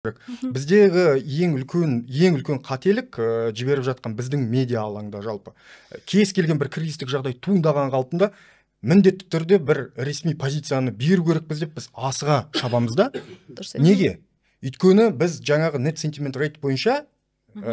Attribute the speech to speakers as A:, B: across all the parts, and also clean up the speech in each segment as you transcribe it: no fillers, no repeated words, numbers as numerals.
A: Мгм.
B: Біздегі ең үлкен қателік жіберіп жатқан біздің медиа алаңда жалпы. Кез келген бір кризистік жағдай туындаған қалпында міндетті түрде бір ресми позицияны беру керекпіз деп біз асыға шабамыз да.
A: Дұрыс
B: Неге? Өйткені біз жаңағы net sentiment rate бойынша,
A: Мгм.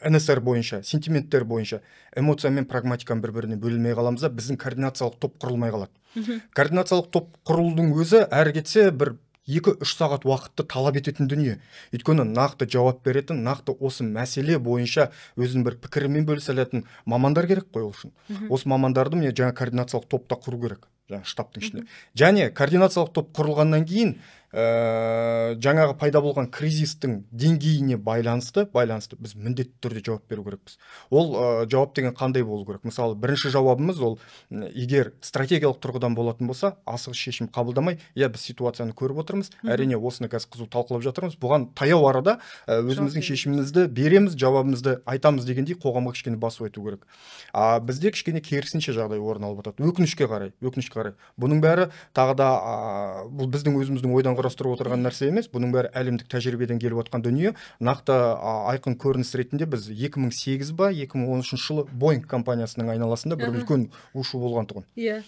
B: NSR бойынша, сентименттер бойынша эмоция мен прагматиканың бір-біріне бөлінмей қаламыз да, біздің координациялық топ құрылмай қалады.
A: Мгм.
B: Координациялық топ құрудың өзі әрі кетсе бір 2-3 сағат уақытты талап ететін дүние. Өйткені нақты жауап беретін, нақты осы мәселе бойынша өзінің бір пікірімен бөлісе алатын мамандар керек қой ол үшін.
A: Мгм.
B: Осы мамандарды міне жаңа координациялық топта құру керек, жаңа штабтың ішінде.
A: Мгм.
B: Және координациялық топ құрылғаннан кейін жаңағы пайда болған кризистің деңгейіне байланысты біз міндетті түрде жауап беру керекпіз. Ол жауап деген қандай болу керек? Мысалы, бірінші жауабымыз ол егер стратегиялық тұрғыдан болатын болса, асығыс шешім қабылдамай, біз ситуацияны көріп отырмыз, әрине осыны қазір қызу талқылап жатырмыз. Бұған таяу арада өзіміздің шешімімізді береміз, жауабымызды айтамыз дегендей қоғамға кішкене басып айту керек. Бізде кішкене керісінше жағдай орын алып жатады. Өкінішке қарай. Бұның бәрі тағы да бұл біздің өзіміздің ойдан құрастырып отырған нәрсе емес, бұның бәрі әлемдік тәжірибеден келіп отқан дүние. Нақты айқын көрініс ретінде біз 2008 ба 2013 жылы Boeing компаниясының айналасында бір үлкен ушу болған тұғын.
A: Иә.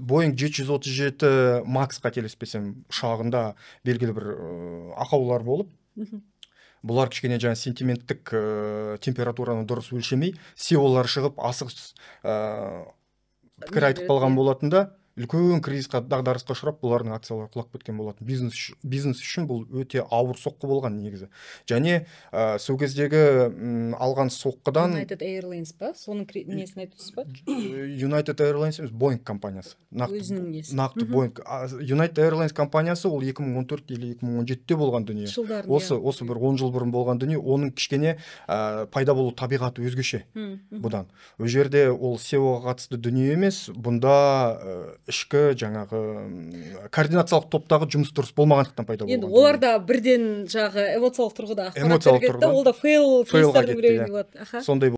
B: Boeing 737 Max қателеспесем ұшағында белгілі бір ақаулар болып, бұлар кішкене жаңа сентименттік температураны дұрыс өлшемей, SEO-лар шығып асығыс пікір айтып қалған болатын да, үлкен кризисқа, дағдарысқа ұшырап, бұлардың акциялары құлап кеткен болатын. Бизнес үшін бұл өте ауыр соққы болған негізі. Және сол кездегі алған соққыдан
A: United Airlines па? Соның несін айтасыз ба?
B: United Airlines емес, Boeing компаниясы.
A: Өзінің несі.
B: Нақты Boeing. United Airlines компаниясы ол 2014 или 2017-те болған дүние. Осы бір 10 жыл бұрын болған дүние, оның кішкене пайда болу табиғаты өзгеше бұдан. Ол жерде ол SEO-ға қатысты дүние емес, бұнда ішкі жаңағы координациялық топтағы жұмыс дұрыс болмағандықтан пайда болған.
A: Енді оларда бірден жағы эмоциялық тұрғыда ақпарат береді, ол да фейл кейстардың біреуінде болады.
B: Сондай